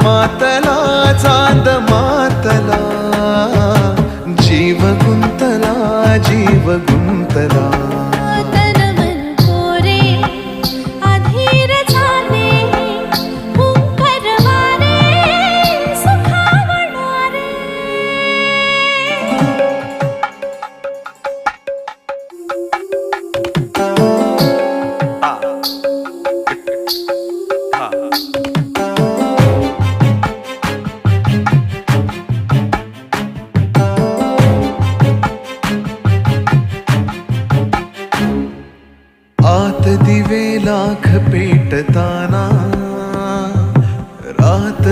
मातला चांद मातला, जीव गुंतला जीव गुंतला. तन मन कोरे अधीर झाले, हुंकर वारे सुखावणारे. आत दिवे लाख पेटताना रात